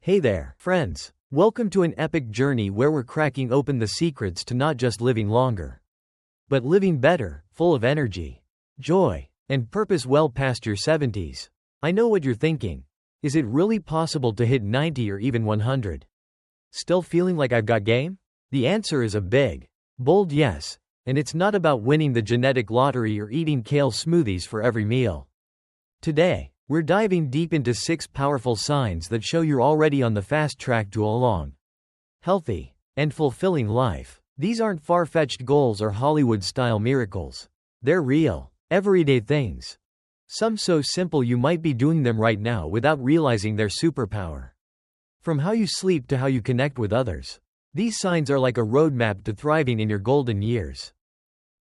Hey there, friends. Welcome to an epic journey where we're cracking open the secrets to not just living longer, but living better, full of energy, joy, and purpose well past your 70s. I know what you're thinking. Is it really possible to hit 90 or even 100? Still feeling like I've got game? The answer is a big, bold yes, and it's not about winning the genetic lottery or eating kale smoothies for every meal. Today, we're diving deep into 6 powerful signs that show you're already on the fast track to a long, healthy, and fulfilling life. These aren't far-fetched goals or Hollywood-style miracles. They're real, everyday things. Some so simple you might be doing them right now without realizing their superpower. From how you sleep to how you connect with others, these signs are like a roadmap to thriving in your golden years.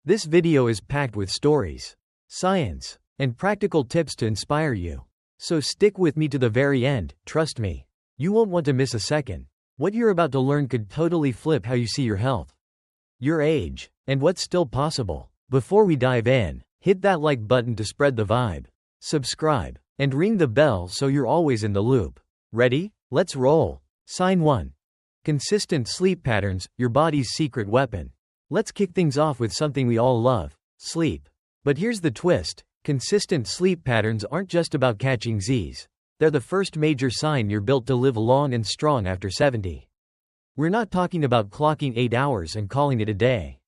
This video is packed with stories, science, and practical tips to inspire you. So stick with me to the very end, trust me. You won't want to miss a second. What you're about to learn could totally flip how you see your health, your age, and what's still possible. Before we dive in, hit that like button to spread the vibe, subscribe, and ring the bell so you're always in the loop. Ready? Let's roll. Sign 1. Consistent sleep patterns, your body's secret weapon. Let's kick things off with something we all love, sleep. But here's the twist. Consistent sleep patterns aren't just about catching Z's. They're the first major sign you're built to live long and strong after 70. We're not talking about clocking 8 hours and calling it a day.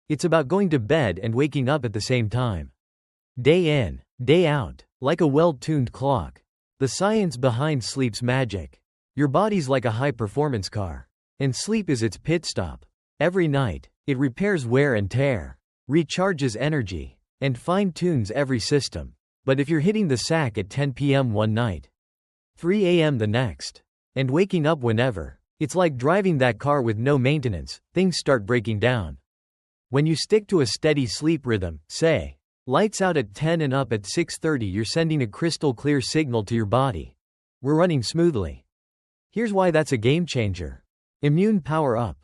It's about going to bed and waking up at the same time. Day in, day out, like a well-tuned clock. The science behind sleep's magic. Your body's like a high-performance car, and sleep is its pit stop. Every night, it repairs wear and tear, recharges energy, and fine-tunes every system. But if you're hitting the sack at 10 p.m. one night, 3 a.m. the next, and waking up whenever, it's like driving that car with no maintenance. Things start breaking down. When you stick to a steady sleep rhythm, say, lights out at 10 and up at 6:30, you're sending a crystal clear signal to your body. We're running smoothly. Here's why that's a game changer. Immune power up.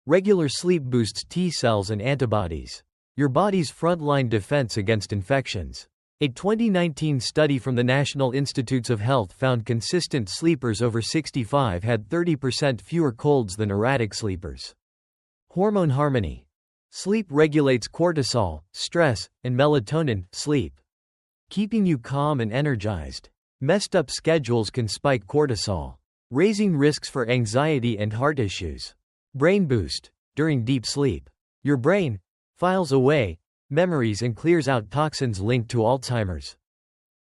Regular sleep boosts T cells and antibodies, your body's frontline defense against infections. A 2019 study from the National Institutes of Health found consistent sleepers over 65 had 30% fewer colds than erratic sleepers. Hormone harmony. Sleep regulates cortisol, stress, and melatonin, sleep, keeping you calm and energized. Messed up schedules can spike cortisol, raising risks for anxiety and heart issues. Brain boost. During deep sleep, your brain files away memories and clears out toxins linked to Alzheimer's.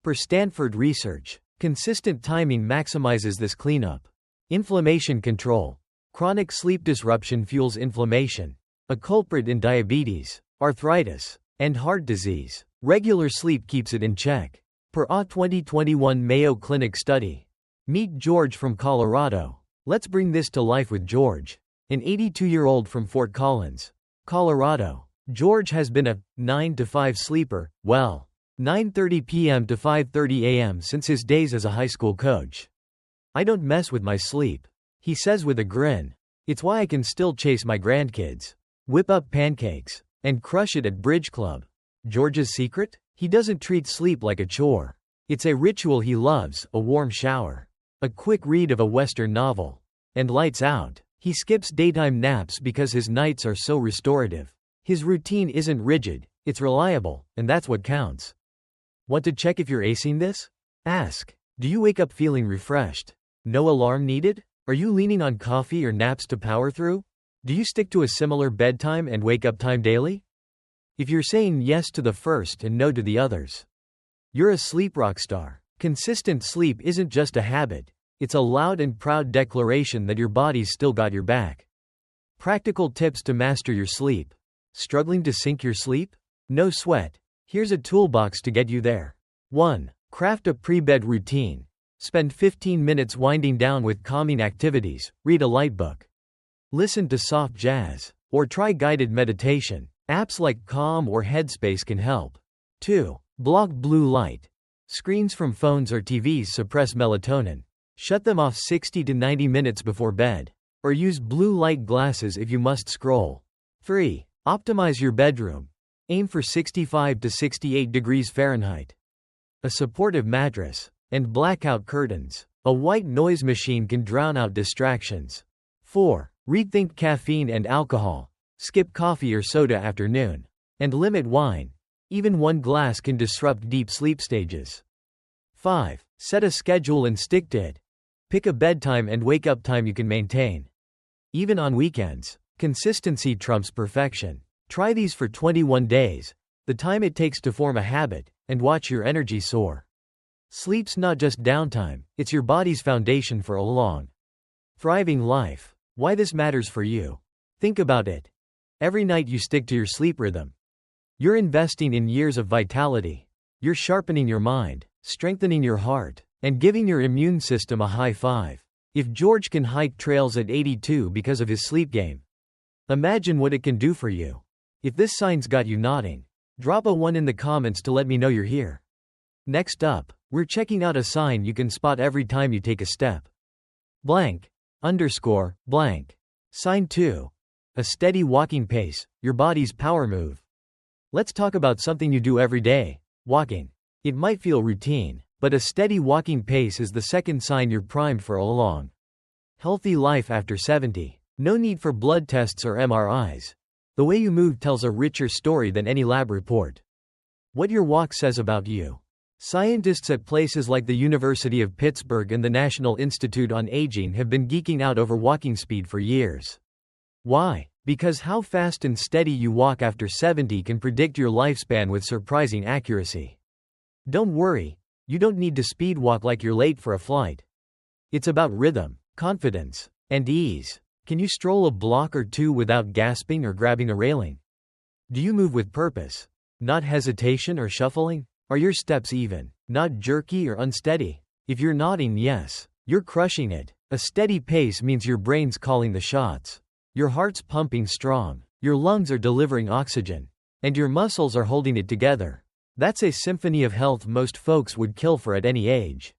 Per Stanford research, consistent timing maximizes this cleanup. Inflammation control. Chronic sleep disruption fuels inflammation, a culprit in diabetes, arthritis, and heart disease. Regular sleep keeps it in check. Per a 2021 Mayo Clinic study. Meet George from Colorado. Let's bring this to life with George, an 82-year-old from Fort Collins, Colorado. George has been a 9 to 5 sleeper, 9:30 p.m. to 5:30 a.m. since his days as a high school coach. I don't mess with my sleep, he says with a grin. It's why I can still chase my grandkids, whip up pancakes, and crush it at bridge club. George's secret? He doesn't treat sleep like a chore. It's a ritual he loves, a warm shower, a quick read of a Western novel, and lights out. He skips daytime naps because his nights are so restorative. His routine isn't rigid, it's reliable, and that's what counts. Want to check if you're acing this? Ask, do you wake up feeling refreshed? No alarm needed? Are you leaning on coffee or naps to power through? Do you stick to a similar bedtime and wake up time daily? If you're saying yes to the first and no to the others, you're a sleep rockstar. Consistent sleep isn't just a habit, it's a loud and proud declaration that your body's still got your back. Practical tips to master your sleep. Struggling to sync your sleep? No sweat. Here's a toolbox to get you there. 1. Craft a pre-bed routine. Spend 15 minutes winding down with calming activities, read a light book, listen to soft jazz, or try guided meditation. Apps like Calm or Headspace can help. 2. Block blue light. Screens from phones or TVs suppress melatonin. Shut them off 60 to 90 minutes before bed. Or use blue light glasses if you must scroll. 3. Optimize your bedroom. Aim for 65 to 68 degrees Fahrenheit. A supportive mattress, and blackout curtains. A white noise machine can drown out distractions. 4. Rethink caffeine and alcohol. Skip coffee or soda after noon. And limit wine. Even one glass can disrupt deep sleep stages. 5. Set a schedule and stick to it. Pick a bedtime and wake up time you can maintain. Even on weekends, consistency trumps perfection. Try these for 21 days, the time it takes to form a habit, and watch your energy soar. Sleep's not just downtime, it's your body's foundation for a long, thriving life. Why this matters for you? Think about it. Every night you stick to your sleep rhythm. You're investing in years of vitality. You're sharpening your mind, strengthening your heart, and giving your immune system a high five. If George can hike trails at 82 because of his sleep game, imagine what it can do for you. If this sign's got you nodding, drop a 1 in the comments to let me know you're here. Next up, we're checking out a sign you can spot every time you take a step. Blank. Underscore, blank. Sign 2. A steady walking pace, your body's power move. Let's talk about something you do every day, walking. It might feel routine, but a steady walking pace is the second sign you're primed for a long, healthy life after 70. No need for blood tests or MRIs. The way you move tells a richer story than any lab report. What your walk says about you. Scientists at places like the University of Pittsburgh and the National Institute on Aging have been geeking out over walking speed for years. Why? Because how fast and steady you walk after 70 can predict your lifespan with surprising accuracy. Don't worry, you don't need to speed walk like you're late for a flight. It's about rhythm, confidence, and ease. Can you stroll a block or two without gasping or grabbing a railing? Do you move with purpose? Not hesitation or shuffling? Are your steps even, not jerky or unsteady? If you're nodding yes, you're crushing it. A steady pace means your brain's calling the shots. Your heart's pumping strong, your lungs are delivering oxygen, and your muscles are holding it together. That's a symphony of health most folks would kill for at any age.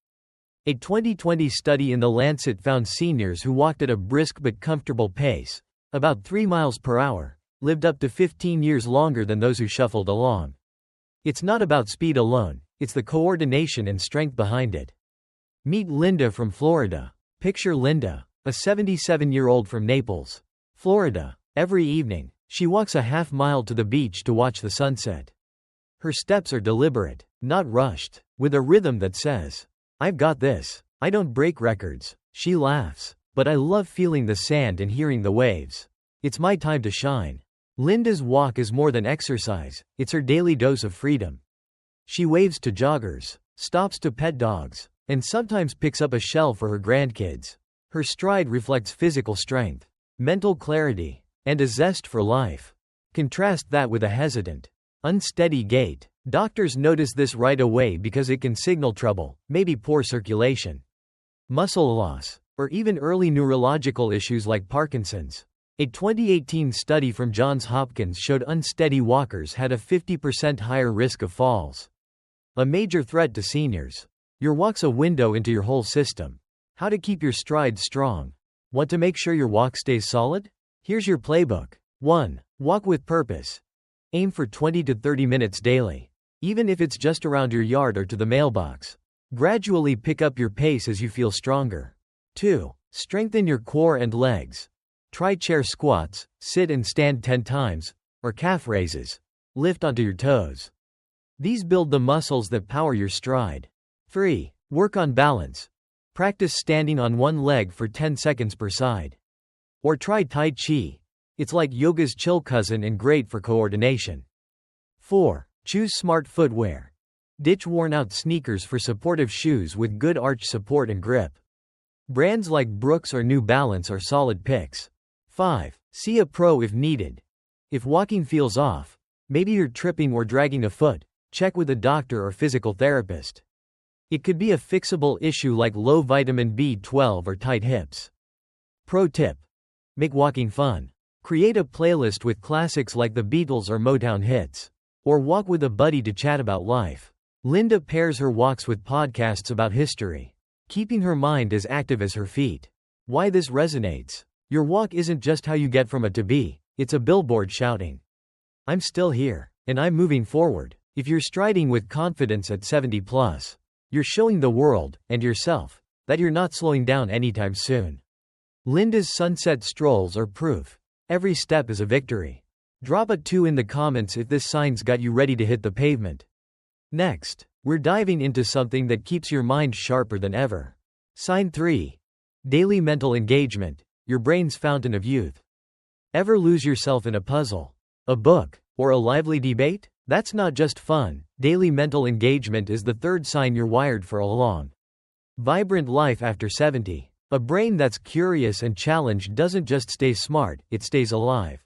A 2020 study in The Lancet found seniors who walked at a brisk but comfortable pace, about 3 miles per hour, lived up to 15 years longer than those who shuffled along. It's not about speed alone, it's the coordination and strength behind it. Meet Linda from Florida. Picture Linda, a 77-year-old from Naples, Florida. Every evening, she walks a half mile to the beach to watch the sunset. Her steps are deliberate, not rushed, with a rhythm that says, "I've got this. I don't break records." She laughs, "But I love feeling the sand and hearing the waves. It's my time to shine." Linda's walk is more than exercise, it's her daily dose of freedom. She waves to joggers, stops to pet dogs, and sometimes picks up a shell for her grandkids. Her stride reflects physical strength, mental clarity, and a zest for life. Contrast that with a hesitant, unsteady gait. Doctors notice this right away because it can signal trouble, maybe poor circulation, muscle loss, or even early neurological issues like Parkinson's. A 2018 study from Johns Hopkins showed unsteady walkers had a 50% higher risk of falls. A major threat to seniors. Your walk's a window into your whole system. How to keep your stride strong. Want to make sure your walk stays solid? Here's your playbook. 1. Walk with purpose. Aim for 20 to 30 minutes daily. Even if it's just around your yard or to the mailbox. Gradually pick up your pace as you feel stronger. 2. Strengthen your core and legs. Try chair squats, sit and stand 10 times, or calf raises. Lift onto your toes. These build the muscles that power your stride. 3. Work on balance. Practice standing on one leg for 10 seconds per side. Or try Tai Chi. It's like yoga's chill cousin and great for coordination. 4. Choose smart footwear. Ditch worn-out sneakers for supportive shoes with good arch support and grip. Brands like Brooks or New Balance are solid picks. 5. See a pro if needed. If walking feels off, maybe you're tripping or dragging a foot, check with a doctor or physical therapist. It could be a fixable issue like low vitamin B12 or tight hips. Pro tip. Make walking fun. Create a playlist with classics like the Beatles or Motown hits. Or walk with a buddy to chat about life. Linda pairs her walks with podcasts about history, keeping her mind as active as her feet. Why this resonates. Your walk isn't just how you get from A to B, it's a billboard shouting, "I'm still here, and I'm moving forward." If you're striding with confidence at 70 plus, you're showing the world, and yourself, that you're not slowing down anytime soon. Linda's sunset strolls are proof. Every step is a victory. Drop a 2 in the comments if this sign's got you ready to hit the pavement. Next, we're diving into something that keeps your mind sharper than ever. Sign 3. Daily mental engagement, your brain's fountain of youth. Ever lose yourself in a puzzle, a book, or a lively debate? That's not just fun. Daily mental engagement is the third sign you're wired for a long, vibrant life after 70. A brain that's curious and challenged doesn't just stay smart, it stays alive,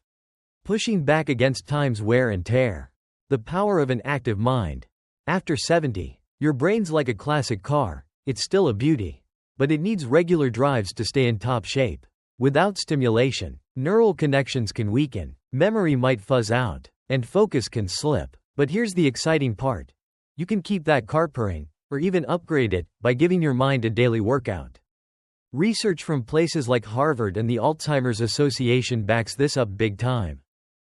pushing back against time's wear and tear. The power of an active mind. After 70, your brain's like a classic car. It's still a beauty, but it needs regular drives to stay in top shape. Without stimulation, neural connections can weaken, memory might fuzz out, and focus can slip. But here's the exciting part. You can keep that car purring, or even upgrade it, by giving your mind a daily workout. Research from places like Harvard and the Alzheimer's Association backs this up big time.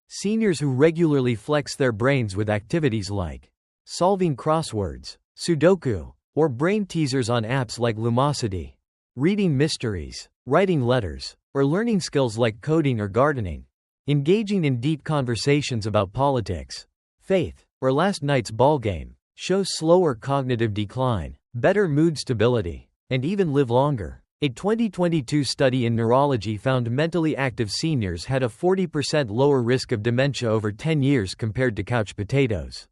Seniors who regularly flex their brains with activities like solving crosswords, Sudoku, or brain teasers on apps like Lumosity, reading mysteries, writing letters, or learning skills like coding or gardening, engaging in deep conversations about politics, faith, or last night's ballgame, shows slower cognitive decline, better mood stability, and even live longer. A 2022 study in neurology found mentally active seniors had a 40% lower risk of dementia over 10 years compared to couch potatoes.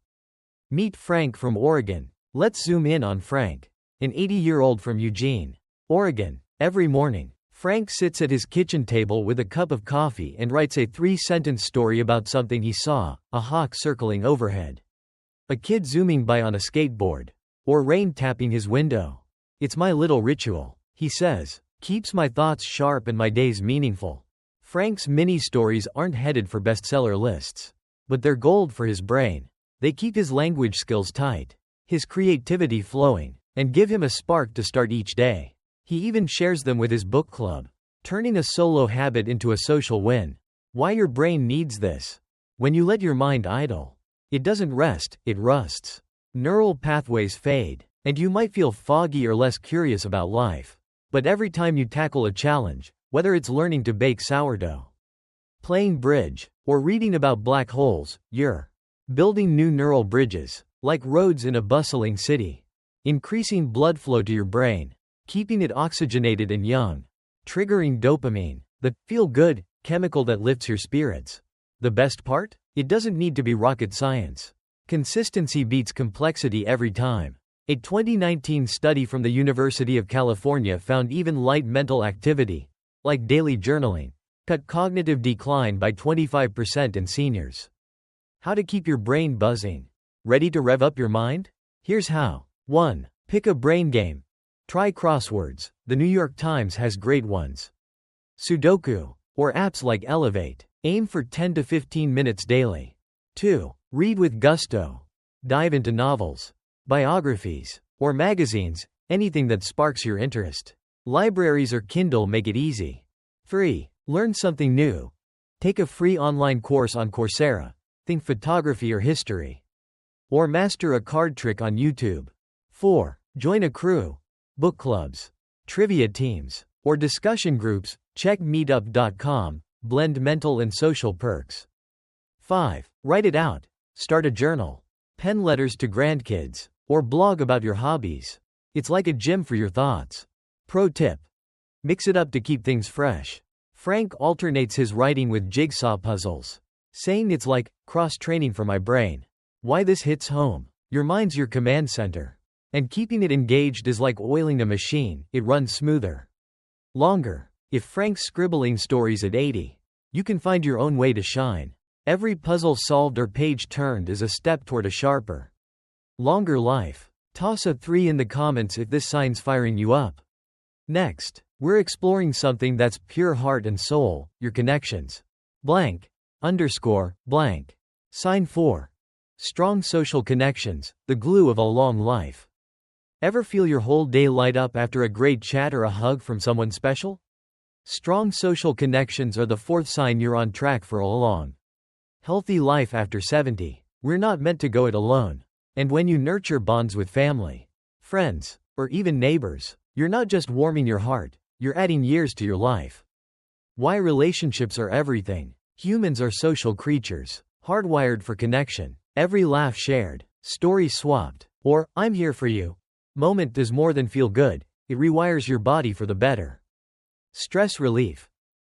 Meet Frank from Oregon. Let's zoom in on Frank, an 80-year-old from Eugene, Oregon. Every morning, Frank sits at his kitchen table with a cup of coffee and writes a 3-sentence story about something he saw: a hawk circling overhead, a kid zooming by on a skateboard, or rain tapping his window. It's my little ritual, he says. Keeps my thoughts sharp and my days meaningful. Frank's mini-stories aren't headed for bestseller lists, but they're gold for his brain. They keep his language skills tight, his creativity flowing, and give him a spark to start each day. He even shares them with his book club, turning a solo habit into a social win. Why your brain needs this? When you let your mind idle, it doesn't rest, it rusts. Neural pathways fade, and you might feel foggy or less curious about life. But every time you tackle a challenge, whether it's learning to bake sourdough, playing bridge, or reading about black holes, you're building new neural bridges, like roads in a bustling city, increasing blood flow to your brain, keeping it oxygenated and young, triggering dopamine, the feel-good chemical that lifts your spirits. The best part? It doesn't need to be rocket science. Consistency beats complexity every time. A 2019 study from the University of California found even light mental activity, like daily journaling, cut cognitive decline by 25% in seniors. How to keep your brain buzzing? Ready to rev up your mind? Here's how. 1. Pick a brain game. Try crosswords. The New York Times has great ones. Sudoku, or apps like Elevate. Aim for 10 to 15 minutes daily. 2. Read with gusto. Dive into novels, biographies, or magazines, anything that sparks your interest. Libraries or Kindle make it easy. 3. Learn something new. Take a free online course on Coursera. Think photography or history. Or master a card trick on YouTube. 4. Join a crew, book clubs, trivia teams, or discussion groups. Check meetup.com. Blend mental and social perks. 5. Write it out. Start a journal, pen letters to grandkids, or blog about your hobbies. It's like a gym for your thoughts. Pro tip. Mix it up to keep things fresh. Frank alternates his writing with jigsaw puzzles, saying it's like cross-training for my brain. Why this hits home? Your mind's your command center, and keeping it engaged is like oiling a machine. It runs smoother, longer. If Frank's scribbling stories at 80, you can find your own way to shine. Every puzzle solved or page turned is a step toward a sharper, longer life. Toss a 3 in the comments if this sign's firing you up. Next, we're exploring something that's pure heart and soul, your connections. Blank, underscore, blank. Sign 4. Strong social connections, the glue of a long life. Ever feel your whole day light up after a great chat or a hug from someone special? Strong social connections are the 4th sign you're on track for a long, healthy life after 70. We're not meant to go it alone. And when you nurture bonds with family, friends, or even neighbors, You're not just warming your heart, you're adding years to your life. Why relationships are everything. Humans are social creatures, hardwired for connection. Every laugh shared, story swapped, or "I'm here for you" moment does more than feel good, it rewires your body for the better. Stress relief.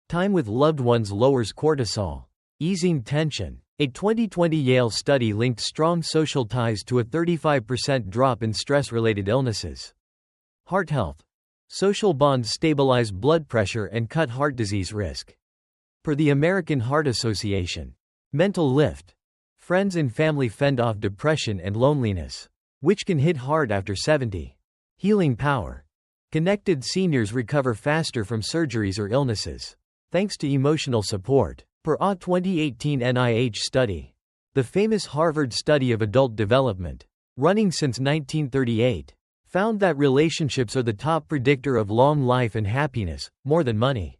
Time with loved ones lowers cortisol, easing tension. A 2020 Yale study linked strong social ties to a 35% drop in stress-related illnesses. Heart health. Social bonds stabilize blood pressure and cut heart disease risk. Per the American Heart Association. Mental lift. Friends and family fend off depression and loneliness, which can hit hard after 70. Healing power. Connected seniors recover faster from surgeries or illnesses, thanks to emotional support. Per a 2018 NIH study. The famous Harvard study of adult development, running since 1938, found that relationships are the top predictor of long life and happiness, more than money,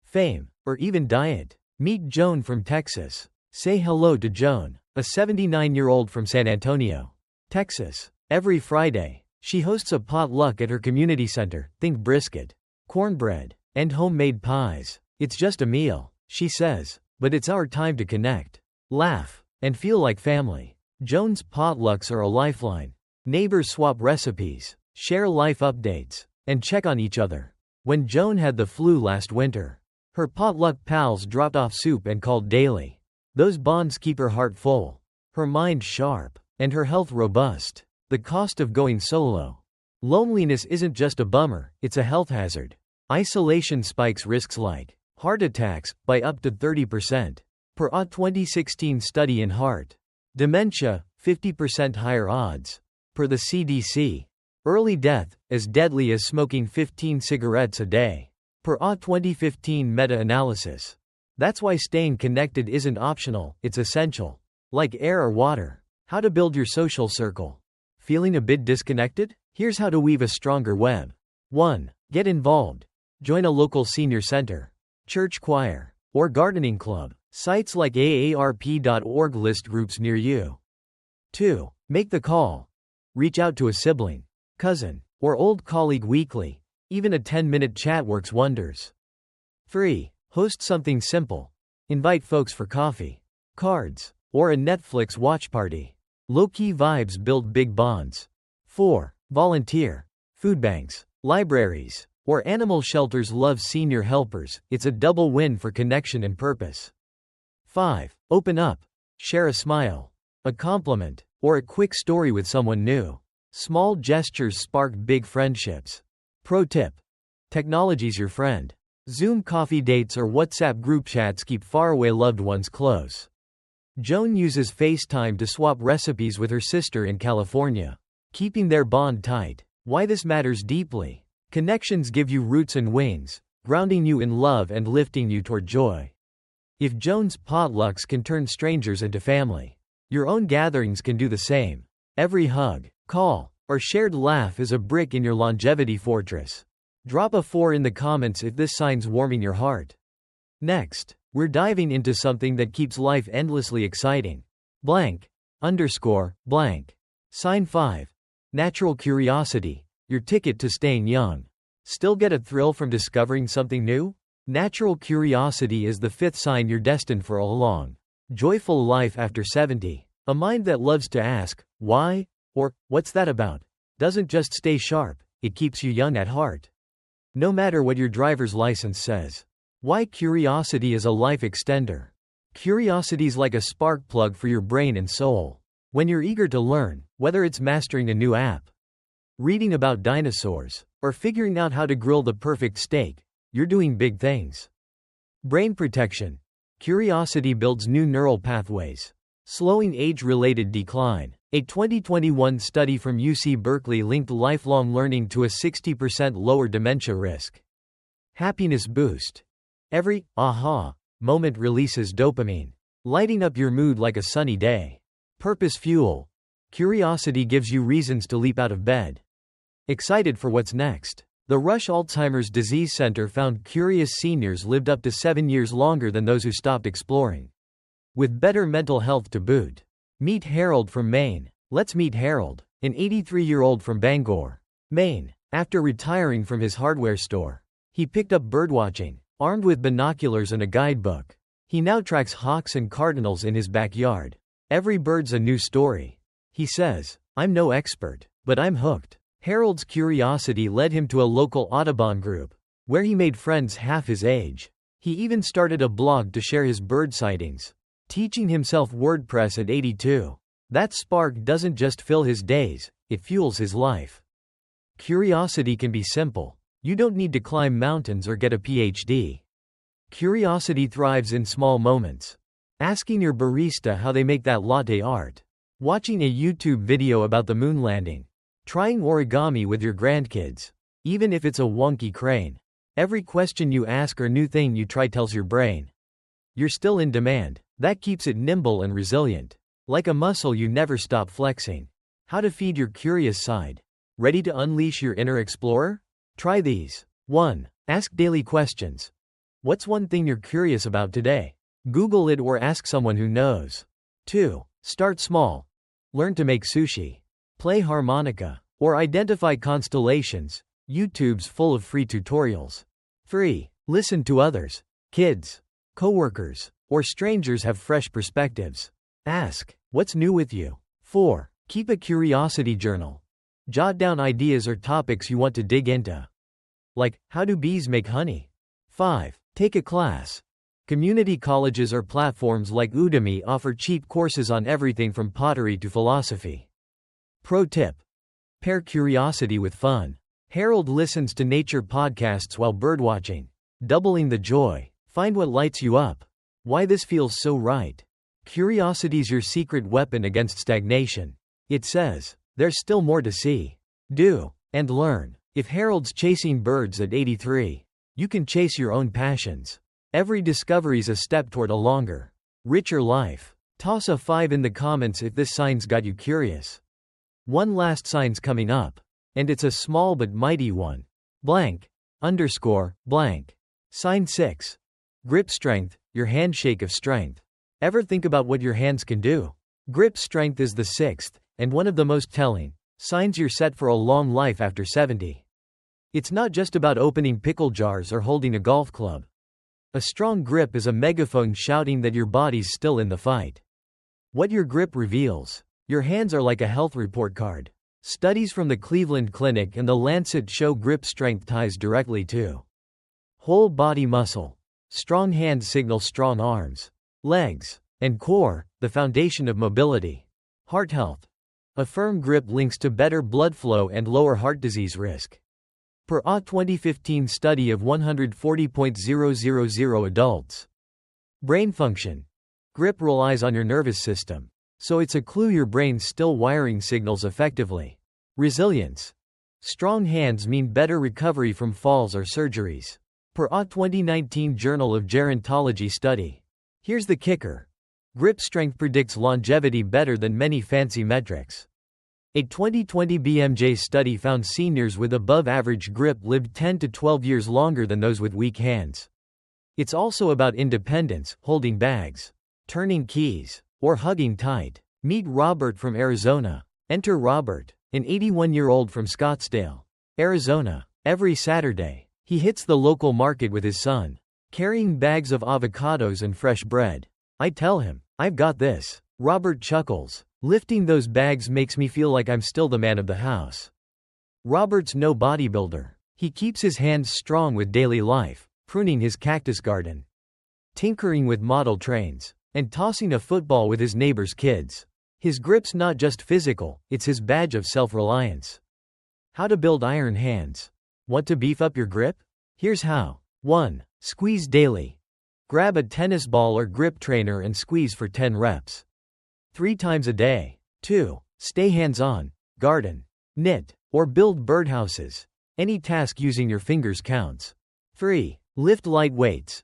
fame, or even diet. Meet Joan from Texas. Say hello to Joan, a 79-year-old from San Antonio, Texas. Every Friday, she hosts a potluck at her community center. Think brisket, cornbread, and homemade pies. It's just a meal, she says, but it's our time to connect, laugh, and feel like family. Joan's potlucks are a lifeline. Neighbors swap recipes, share life updates, and check on each other. When Joan had the flu last winter, her potluck pals dropped off soup and called daily. Those bonds keep her heart full, her mind sharp, and her health robust. The cost of going solo. Loneliness isn't just a bummer, it's a health hazard. Isolation spikes risks like heart attacks by up to 30%. Per a 2016 study in heart dementia, 50% higher odds. Per the CDC. Early death, as deadly as smoking 15 cigarettes a day. Per a 2015 meta-analysis. That's why staying connected isn't optional, it's essential. Like air or water. How to build your social circle. Feeling a bit disconnected? Here's how to weave a stronger web. 1. Get involved. Join a local senior center, church choir, or gardening club. Sites like aarp.org list groups near you. 2. Make the call. Reach out to a sibling, cousin, or old colleague weekly. Even a 10-minute chat works wonders. 3. Host something simple. Invite folks for coffee, cards, or a Netflix watch party. Low-key vibes build big bonds. 4. Volunteer. Food banks, libraries, or animal shelters love senior helpers. It's a double win for connection and purpose. 5. Open up. Share a smile, a compliment, or a quick story with someone new. Small gestures spark big friendships. Pro tip. Technology's your friend. Zoom coffee dates or WhatsApp group chats keep faraway loved ones close. Joan uses FaceTime to swap recipes with her sister in California, keeping their bond tight. Why this matters deeply. Connections give you roots and wings, grounding you in love and lifting you toward joy. If Joan's potlucks can turn strangers into family, your own gatherings can do the same. Every hug, call, or shared laugh is a brick in your longevity fortress. Drop a 4 in the comments if this sign's warming your heart. Next, we're diving into something that keeps life endlessly exciting. Blank. Underscore. Blank. Sign 5. Natural curiosity. Your ticket to staying young. Still get a thrill from discovering something new? Natural curiosity is the 5th sign you're destined for a long, joyful life after 70. A mind that loves to ask, why? Or, what's that about? Doesn't just stay sharp, it keeps you young at heart. No matter what your driver's license says. Why curiosity is a life extender. Curiosity's like a spark plug for your brain and soul. When you're eager to learn, whether it's mastering a new app, reading about dinosaurs, or figuring out how to grill the perfect steak, you're doing big things. Brain protection. Curiosity builds new neural pathways, slowing age-related decline. A 2021 study from UC Berkeley linked lifelong learning to a 60% lower dementia risk. Happiness boost. Every aha moment releases dopamine, lighting up your mood like a sunny day. Purpose fuel. Curiosity gives you reasons to leap out of bed. Excited for what's next. The Rush Alzheimer's Disease Center found curious seniors lived up to 7 years longer than those who stopped exploring. With better mental health to boot. Meet Harold from Maine. Let's meet Harold, an 83-year-old from Bangor, Maine. After retiring from his hardware store, he picked up birdwatching, armed with binoculars and a guidebook. He now tracks hawks and cardinals in his backyard. Every bird's a new story. He says, "I'm no expert, but I'm hooked." Harold's curiosity led him to a local Audubon group, where he made friends half his age. He even started a blog to share his bird sightings, teaching himself WordPress at 82. That spark doesn't just fill his days, it fuels his life. Curiosity can be simple. You don't need to climb mountains or get a PhD. Curiosity thrives in small moments. Asking your barista how they make that latte art. Watching a YouTube video about the moon landing. Trying origami with your grandkids. Even if it's a wonky crane. Every question you ask or new thing you try tells your brain you're still in demand. That keeps it nimble and resilient. Like a muscle you never stop flexing. How to feed your curious side. Ready to unleash your inner explorer? Try these. 1. Ask daily questions. What's one thing you're curious about today? Google it or ask someone who knows. 2. Start small. Learn to make sushi. Play harmonica. Or identify constellations. YouTube's full of free tutorials. 3. Listen to others. Kids, coworkers, or strangers have fresh perspectives. Ask, what's new with you? 4. Keep a curiosity journal. Jot down ideas or topics you want to dig into. Like, how do bees make honey? 5. Take a class. Community colleges or platforms like Udemy offer cheap courses on everything from pottery to philosophy. Pro tip. Pair curiosity with fun. Harold listens to nature podcasts while birdwatching, doubling the joy. Find what lights you up. Why this feels so right. Curiosity's your secret weapon against stagnation. It says, there's still more to see, do, and learn. If Harold's chasing birds at 83, you can chase your own passions. Every discovery's a step toward a longer, richer life. Toss a 5 in the comments if this sign's got you curious. One last sign's coming up. And it's a small but mighty one. Blank. Underscore. Blank. Sign 6. Grip strength, your handshake of strength. Ever think about what your hands can do? Grip strength is the 6th, and one of the most telling, signs you're set for a long life after 70. It's not just about opening pickle jars or holding a golf club. A strong grip is a megaphone shouting that your body's still in the fight. What your grip reveals. Your hands are like a health report card. Studies from the Cleveland Clinic and the Lancet show grip strength ties directly to whole body muscle. Strong hands signal strong arms, legs, and core, the foundation of mobility. Heart health. A firm grip links to better blood flow and lower heart disease risk. Per a 2015 study of 140,000 adults. Brain function. Grip relies on your nervous system. So it's a clue your brain's still wiring signals effectively. Resilience. Strong hands mean better recovery from falls or surgeries. Per a 2019 Journal of Gerontology study. Here's the kicker. Grip strength predicts longevity better than many fancy metrics. A 2020 BMJ study found seniors with above-average grip lived 10 to 12 years longer than those with weak hands. It's also about independence, holding bags, turning keys, or hugging tight. Meet Robert from Arizona. Enter Robert, an 81-year-old from Scottsdale, Arizona. Every Saturday, he hits the local market with his son, carrying bags of avocados and fresh bread. I tell him, I've got this. Robert chuckles. Lifting those bags makes me feel like I'm still the man of the house. Robert's no bodybuilder. He keeps his hands strong with daily life, pruning his cactus garden, tinkering with model trains, and tossing a football with his neighbor's kids. His grip's not just physical, it's his badge of self-reliance. How to build iron hands. Want to beef up your grip? Here's how. 1. Squeeze daily. Grab a tennis ball or grip trainer and squeeze for 10 reps. 3 times a day. 2. Stay hands-on. Garden, knit, or build birdhouses. Any task using your fingers counts. 3. Lift light weights.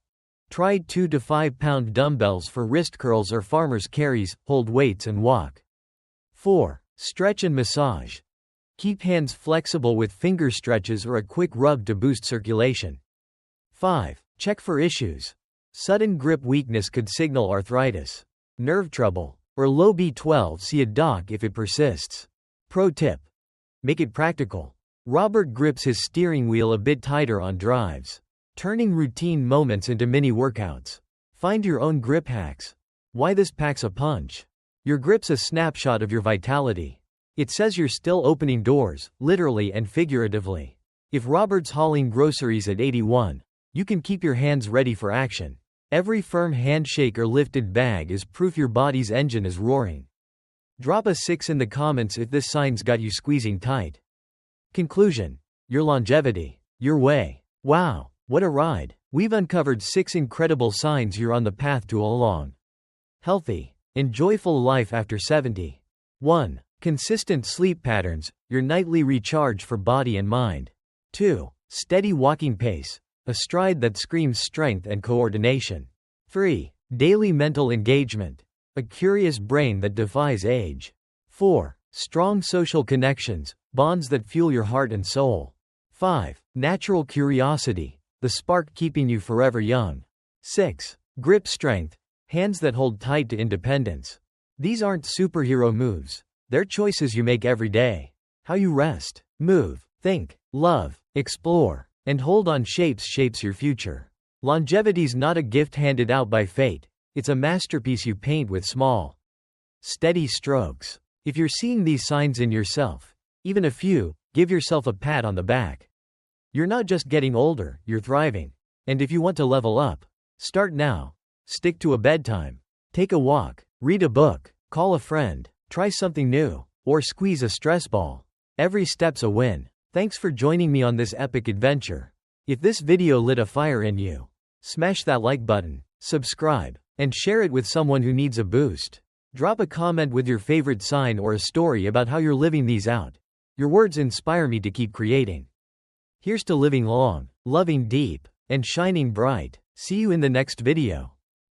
Try 2 to 5 pound dumbbells for wrist curls or farmer's carries, hold weights and walk. 4. Stretch and massage. Keep hands flexible with finger stretches or a quick rub to boost circulation. 5. Check for issues. Sudden grip weakness could signal arthritis, nerve trouble, or low B12. See a doc if it persists. Pro tip. Make it practical. Robert grips his steering wheel a bit tighter on drives, turning routine moments into mini workouts. Find your own grip hacks. Why this packs a punch? Your grip's a snapshot of your vitality. It says you're still opening doors, literally and figuratively. If Robert's hauling groceries at 81, you can keep your hands ready for action. Every firm handshake or lifted bag is proof your body's engine is roaring. Drop a 6 in the comments if this sign's got you squeezing tight. Conclusion: your longevity, your way. Wow, what a ride! We've uncovered 6 incredible signs you're on the path to a long, healthy, and joyful life after 70. 1. Consistent sleep patterns, your nightly recharge for body and mind. 2. Steady walking pace, a stride that screams strength and coordination. 3. Daily mental engagement, a curious brain that defies age. 4. Strong social connections, bonds that fuel your heart and soul. 5. Natural curiosity, the spark keeping you forever young. 6. Grip strength, hands that hold tight to independence. These aren't superhero moves, they're choices you make every day. How you rest, move, think, love, explore, and hold on shapes your future. Longevity's not a gift handed out by fate, it's a masterpiece you paint with small, steady strokes. If you're seeing these signs in yourself, even a few, give yourself a pat on the back. You're not just getting older, you're thriving. And if you want to level up, start now. Stick to a bedtime. Take a walk. Read a book. Call a friend. Try something new. Or squeeze a stress ball. Every step's a win. Thanks for joining me on this epic adventure. If this video lit a fire in you, smash that like button, subscribe, and share it with someone who needs a boost. Drop a comment with your favorite sign or a story about how you're living these out. Your words inspire me to keep creating. Here's to living long, loving deep, and shining bright. See you in the next video.